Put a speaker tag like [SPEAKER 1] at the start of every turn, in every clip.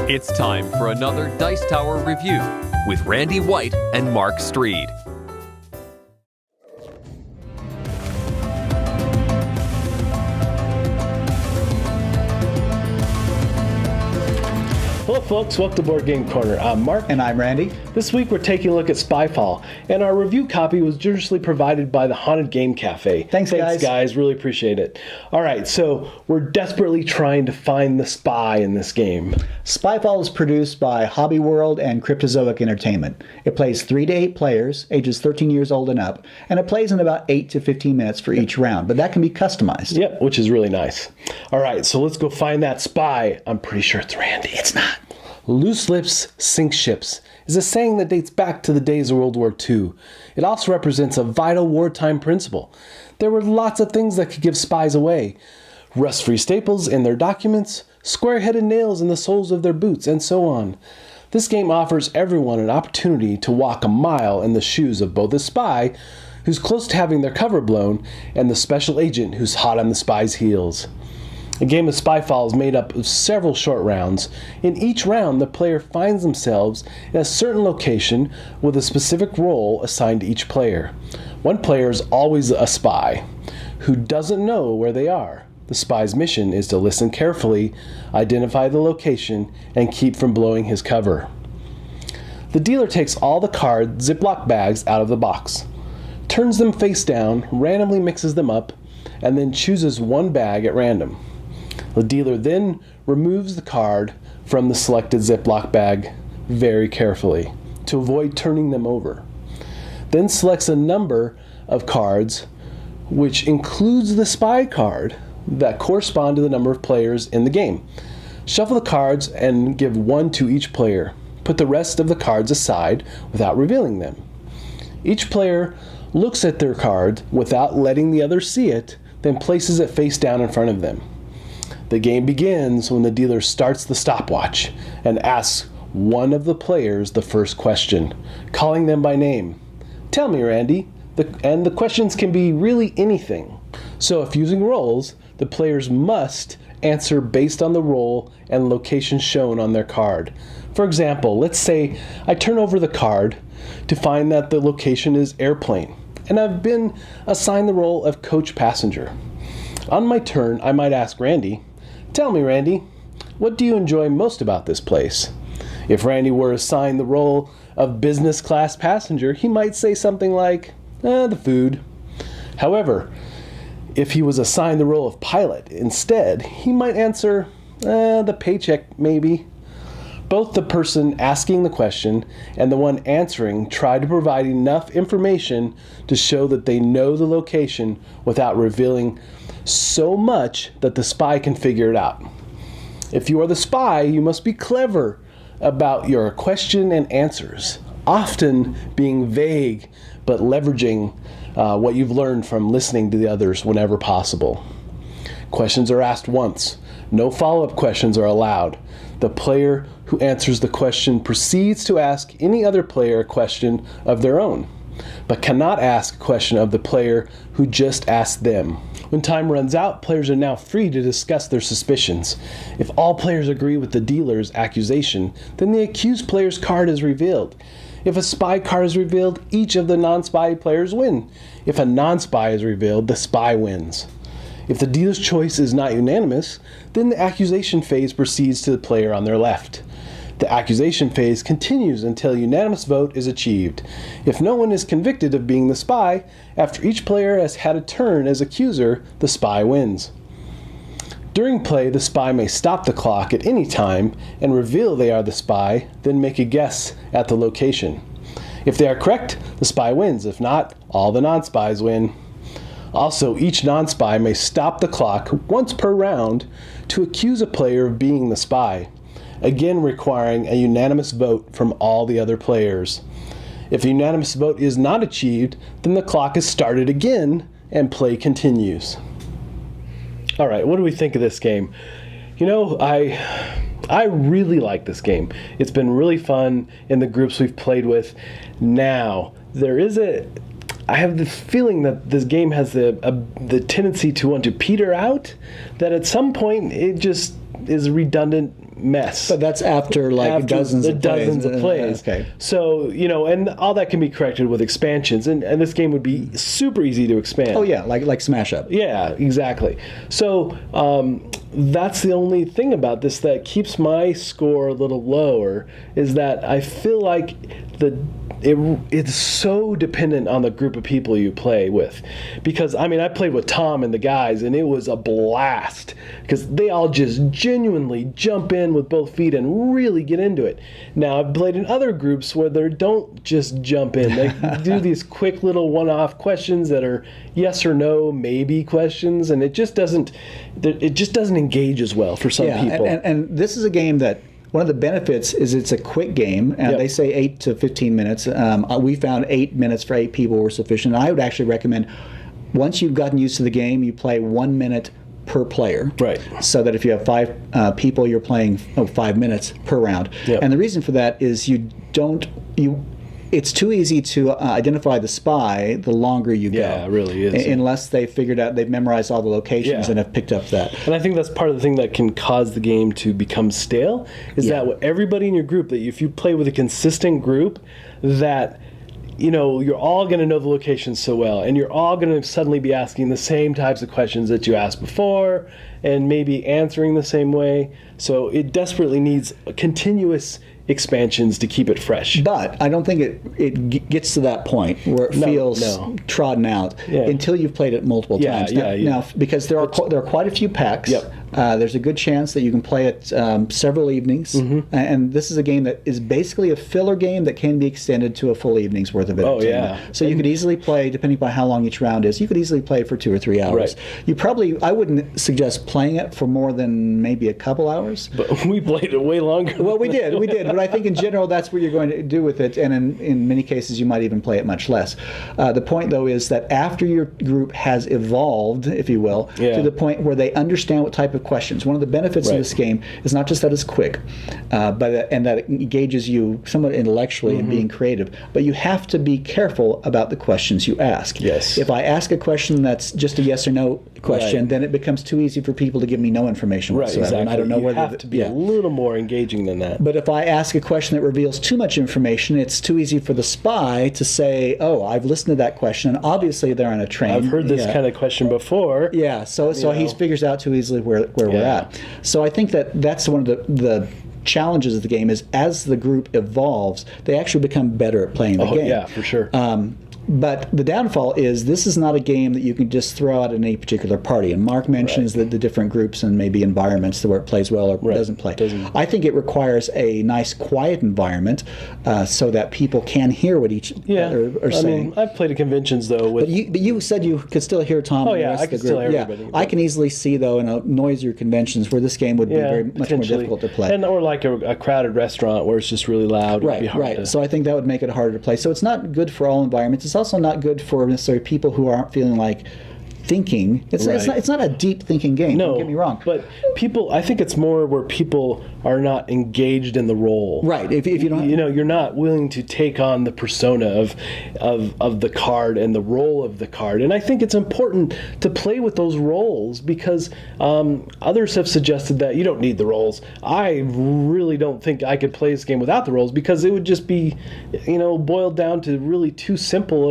[SPEAKER 1] It's time for another Dice Tower review with Randy White and Mark Streed.
[SPEAKER 2] Hello folks, welcome to Board Game Corner. I'm Mark.
[SPEAKER 3] And I'm Randy.
[SPEAKER 2] This week we're taking a look at Spyfall, and our review copy was generously provided by the Haunted Game Cafe.
[SPEAKER 3] Thanks guys.
[SPEAKER 2] Really appreciate it. Alright, so we're desperately trying to find the spy in this game.
[SPEAKER 3] Spyfall is produced by Hobby World and Cryptozoic Entertainment. It plays 3 to 8 players, ages 13 years old and up, and it plays in about 8 to 15 minutes for each round, but that can be customized.
[SPEAKER 2] Yep, which is really nice. Alright, so let's go find that spy. I'm pretty sure it's Randy.
[SPEAKER 3] It's not.
[SPEAKER 2] Loose lips sink ships is a saying that dates back to the days of World War II. It also represents a vital wartime principle. There were lots of things that could give spies away. Rust-free staples in their documents, square-headed nails in the soles of their boots, and so on. This game offers everyone an opportunity to walk a mile in the shoes of both a spy, who's close to having their cover blown, and the special agent who's hot on the spy's heels. A game of Spyfall is made up of several short rounds. In each round, the player finds themselves in a certain location with a specific role assigned to each player. One player is always a spy who doesn't know where they are. The spy's mission is to listen carefully, identify the location, and keep from blowing his cover. The dealer takes all the card Ziploc bags out of the box, turns them face down, randomly mixes them up, and then chooses one bag at random. The dealer then removes the card from the selected Ziploc bag very carefully to avoid turning them over. Then selects a number of cards, which includes the spy card, that correspond to the number of players in the game. Shuffle the cards and give one to each player. Put the rest of the cards aside without revealing them. Each player looks at their card without letting the other see it, then places it face down in front of them. The game begins when the dealer starts the stopwatch and asks one of the players the first question, calling them by name. Tell me, Randy. And the questions can be really anything. So if using roles, the players must answer based on the role and location shown on their card. For example, let's say I turn over the card to find that the location is airplane, and I've been assigned the role of coach passenger. On my turn, I might ask Randy, tell me, Randy, what do you enjoy most about this place? If Randy were assigned the role of business class passenger, he might say something like, the food. However, if he was assigned the role of pilot instead, he might answer, the paycheck, maybe. Both the person asking the question and the one answering try to provide enough information to show that they know the location without revealing so much that the spy can figure it out. If you are the spy, you must be clever about your question and answers, often being vague but leveraging what you've learned from listening to the others whenever possible. Questions are asked once. No follow-up questions are allowed. The player who answers the question proceeds to ask any other player a question of their own, but cannot ask a question of the player who just asked them. When time runs out, players are now free to discuss their suspicions. If all players agree with the dealer's accusation, then the accused player's card is revealed. If a spy card is revealed, each of the non-spy players win. If a non-spy is revealed, the spy wins. If the dealer's choice is not unanimous, then the accusation phase proceeds to the player on their left. The accusation phase continues until a unanimous vote is achieved. If no one is convicted of being the spy, after each player has had a turn as accuser, the spy wins. During play, the spy may stop the clock at any time and reveal they are the spy, then make a guess at the location. If they are correct, the spy wins. If not, all the non-spies win. Also, each non-spy may stop the clock once per round to accuse a player of being the spy, again requiring a unanimous vote from all the other players. If a unanimous vote is not achieved, then the clock is started again and play continues. All right, what do we think of this game? You know, I really like this game. It's been really fun in the groups we've played with. Now, I have the feeling that this game has the tendency to want to peter out, that at some point it just is redundant mess.
[SPEAKER 3] But that's after dozens
[SPEAKER 2] the
[SPEAKER 3] of
[SPEAKER 2] dozens of plays.
[SPEAKER 3] Okay.
[SPEAKER 2] So, and all that can be corrected with expansions, and this game would be super easy to expand.
[SPEAKER 3] Oh yeah, like Smash Up.
[SPEAKER 2] Yeah, exactly. So that's the only thing about this that keeps my score a little lower, is that I feel like it's so dependent on the group of people you play with. Because, I played with Tom and the guys, and it was a blast, because they all just genuinely jump in with both feet and really get into it. Now, I've played in other groups where they don't just jump in. They do these quick little one-off questions that are yes or no, maybe questions, and it just doesn't engage as well for some people.
[SPEAKER 3] And this is a game that, one of the benefits is it's a quick game, and
[SPEAKER 2] Yep.
[SPEAKER 3] they say 8 to 15 minutes. We found 8 minutes for 8 people were sufficient. I would actually recommend, once you've gotten used to the game, you play 1 minute per player.
[SPEAKER 2] Right.
[SPEAKER 3] So that if you have 5 people, you're playing 5 minutes per round.
[SPEAKER 2] Yep.
[SPEAKER 3] And the reason for that is it's too easy to identify the spy the longer you go.
[SPEAKER 2] Yeah, it really is.
[SPEAKER 3] Unless they've memorized all the locations
[SPEAKER 2] Yeah.
[SPEAKER 3] and have picked up that.
[SPEAKER 2] And I think that's part of the thing that can cause the game to become stale, is
[SPEAKER 3] Yeah.
[SPEAKER 2] that everybody in your group, that if you play with a consistent group, that you're all going to know the locations so well, and you're all going to suddenly be asking the same types of questions that you asked before, and maybe answering the same way. So it desperately needs continuous expansions to keep it fresh.
[SPEAKER 3] But I don't think it gets to that point where it feels trodden out until you've played it multiple times. Now, because there are quite a few packs.
[SPEAKER 2] Yep.
[SPEAKER 3] There's a good chance that you can play it several evenings, and this is a game that is basically a filler game that can be extended to a full evening's worth of entertainment.
[SPEAKER 2] yeah.
[SPEAKER 3] So you could easily play, depending upon how long each round is, you could easily play it for 2 or 3 hours.
[SPEAKER 2] Right.
[SPEAKER 3] I wouldn't suggest playing it for more than maybe a couple hours.
[SPEAKER 2] But we played it way longer.
[SPEAKER 3] Well, we did. But I think in general, that's what you're going to do with it, and in many cases, you might even play it much less. The point, though, is that after your group has evolved, if you will, to the point where they understand what type of questions. One of the benefits of this game is not just that it's quick, and that it engages you somewhat intellectually in being creative, but you have to be careful about the questions you ask.
[SPEAKER 2] Yes.
[SPEAKER 3] If I ask a question that's just a yes or no question, then it becomes too easy for people to give me no information whatsoever.
[SPEAKER 2] Exactly.
[SPEAKER 3] And I don't know
[SPEAKER 2] you
[SPEAKER 3] whether
[SPEAKER 2] have to be a little more engaging than that.
[SPEAKER 3] But if I ask a question that reveals too much information, it's too easy for the spy to say, "Oh, I've listened to that question, and obviously they're on a train.
[SPEAKER 2] I've heard this kind of question before."
[SPEAKER 3] Yeah, so he figures out too easily where we're at. So I think that's one of the challenges of the game is, as the group evolves, they actually become better at playing the game.
[SPEAKER 2] Yeah, for sure.
[SPEAKER 3] But the downfall is this is not a game that you can just throw out in any particular party. And Mark mentions the different groups and maybe environments where it plays well or doesn't play. I think it requires a nice, quiet environment so that people can hear what each are saying.
[SPEAKER 2] I've played at conventions, though.
[SPEAKER 3] But you said you could still hear Tom and the rest
[SPEAKER 2] I
[SPEAKER 3] of the
[SPEAKER 2] could
[SPEAKER 3] group.
[SPEAKER 2] still hear everybody.
[SPEAKER 3] I can easily see, though, in a noisier conventions where this game would be much more difficult to play.
[SPEAKER 2] Or like a crowded restaurant where it's just really loud.
[SPEAKER 3] Right. So I think that would make it harder to play. So it's not good for all environments. It's also not good for necessarily people who aren't feeling like thinking. It's not a deep thinking game.
[SPEAKER 2] No,
[SPEAKER 3] don't get me wrong.
[SPEAKER 2] But people, I think it's more where people are not engaged in the role.
[SPEAKER 3] Right. If you don't,
[SPEAKER 2] you're not willing to take on the persona of the card and the role of the card. And I think it's important to play with those roles, because others have suggested that you don't need the roles. I really don't think I could play this game without the roles, because it would just be, boiled down to really too simple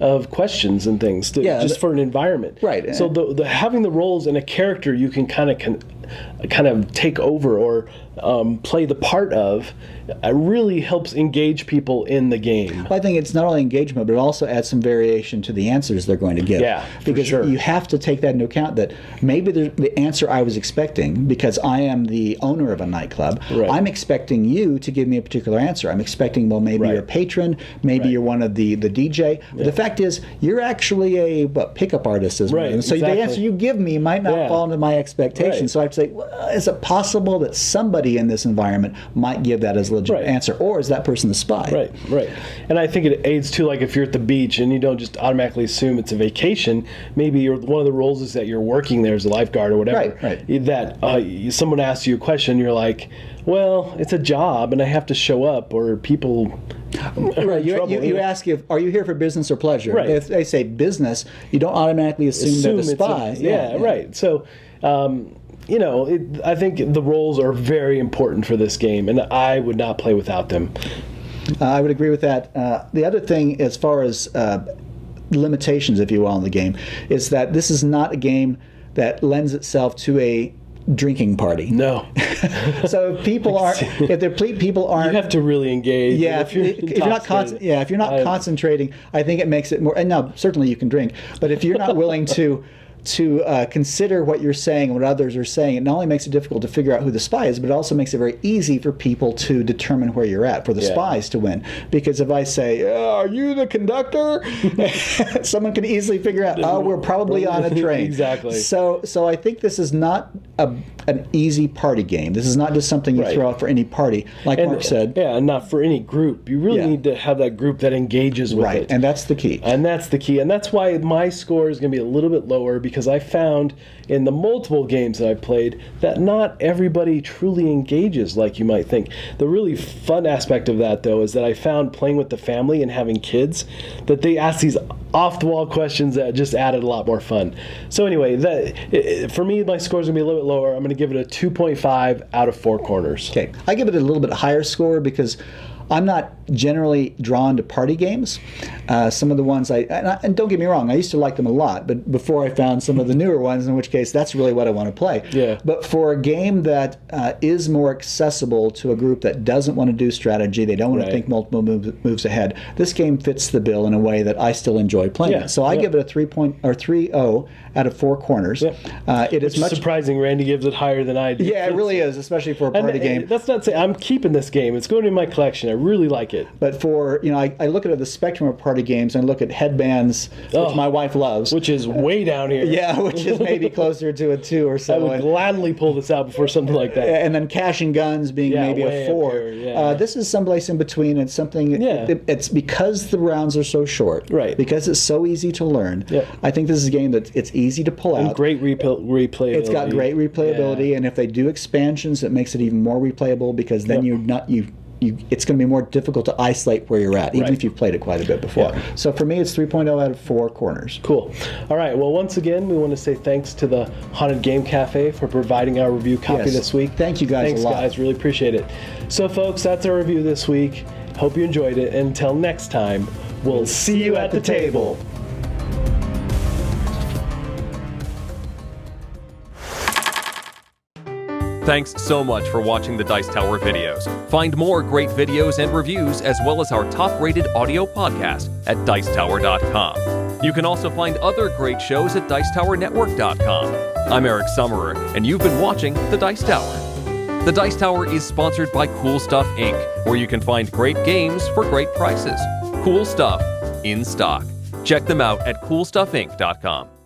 [SPEAKER 2] of questions and things just for an environment.
[SPEAKER 3] Right.
[SPEAKER 2] So the having the roles and a character you can kind of take over or play the part of really helps engage people in the game.
[SPEAKER 3] Well, I think it's not only engagement, but it also adds some variation to the answers they're going to give.
[SPEAKER 2] Yeah,
[SPEAKER 3] because you have to take that into account, that maybe the answer I was expecting, because I am the owner of a niclub, I'm expecting you to give me a particular answer. I'm expecting, maybe you're a patron, maybe you're one of the DJ. But the fact is, you're actually a pickup artist as well. And so the answer you give me might not fall into my expectations. So I have to say, is it possible that somebody in this environment might give that as a legitimate answer, or is that person the spy?
[SPEAKER 2] Right. And I think it aids too, like if you're at the beach and you don't just automatically assume it's a vacation, maybe one of the roles is that you're working there as a lifeguard or whatever. That someone asks you a question, you're like, well, it's a job and I have to show up, or people.
[SPEAKER 3] You ask are you here for business or pleasure?
[SPEAKER 2] Right.
[SPEAKER 3] If they say business, you don't automatically assume they're the spy.
[SPEAKER 2] Right. So. I think the roles are very important for this game, and I would not play without them.
[SPEAKER 3] I would agree with that. The other thing, as far as limitations, if you will, in the game, is that this is not a game that lends itself to a drinking party.
[SPEAKER 2] No.
[SPEAKER 3] So if people aren't,
[SPEAKER 2] you have to really engage.
[SPEAKER 3] Yeah, if you're not concentrating, I think it makes it more. And now certainly you can drink, but if you're not willing to consider what you're saying and what others are saying, it not only makes it difficult to figure out who the spy is, but it also makes it very easy for people to determine where you're at, for the spies to win. Because if I say, are you the conductor? Someone can easily figure out, we're probably on a train.
[SPEAKER 2] Exactly.
[SPEAKER 3] So I think this is not an easy party game. This is not just something you throw out for any party, like Mark said.
[SPEAKER 2] Yeah, and not for any group. You really need to have that group that engages with it.
[SPEAKER 3] Right, and that's the key.
[SPEAKER 2] And that's why my score is going to be a little bit lower, because I found in the multiple games that I played that not everybody truly engages like you might think. The really fun aspect of that, though, is that I found playing with the family and having kids that they ask these off-the-wall questions that just added a lot more fun. So anyway, for me, my score is going to be a little bit lower. I'm going to give it a 2.5 out of 4 corners.
[SPEAKER 3] Okay, I give it a little bit higher score because I'm not generally drawn to party games. Some of the ones and don't get me wrong, I used to like them a lot, but before I found some of the newer ones, in which case that's really what I want to play.
[SPEAKER 2] Yeah.
[SPEAKER 3] But for a game that is more accessible to a group that doesn't want to do strategy, they don't want to think multiple moves ahead, this game fits the bill in a way that I still enjoy playing it. So I give it a 3.0 out of 4 corners. It is much
[SPEAKER 2] surprising. Randy gives it higher than I do.
[SPEAKER 3] Yeah, it really is, especially for a party game.
[SPEAKER 2] That's not saying I'm keeping this game. It's going in my collection. I really like it.
[SPEAKER 3] But for, I look at the spectrum of party games and look at headbands, which my wife loves.
[SPEAKER 2] Which is way down here.
[SPEAKER 3] Yeah, which is maybe closer to a 2 or so.
[SPEAKER 2] I would gladly pull this out before something like that.
[SPEAKER 3] And then cash and guns being maybe a 4. This is someplace in between. It's something, it's because the rounds are so short.
[SPEAKER 2] Right.
[SPEAKER 3] Because it's so easy to learn. I think this is a game that it's easy to pull out.
[SPEAKER 2] And great replayability.
[SPEAKER 3] It's got great replayability, and if they do expansions, it makes it even more replayable, because then it's going to be more difficult to isolate where you're at, even if you've played it quite a bit before. So for me, it's 3.0 out of 4 corners.
[SPEAKER 2] Cool. All right. Well, once again, we want to say thanks to the Haunted Game Cafe for providing our review copy this week.
[SPEAKER 3] Thank you guys a lot.
[SPEAKER 2] Thanks, guys. Really appreciate it. So, folks, that's our review this week. Hope you enjoyed it. And until next time, we'll see you at the table.
[SPEAKER 1] Thanks so much for watching the Dice Tower videos. Find more great videos and reviews, as well as our top-rated audio podcast at Dicetower.com. You can also find other great shows at DicetowerNetwork.com. I'm Eric Summerer, and you've been watching The Dice Tower. The Dice Tower is sponsored by Cool Stuff Inc., where you can find great games for great prices. Cool stuff in stock. Check them out at CoolStuffInc.com.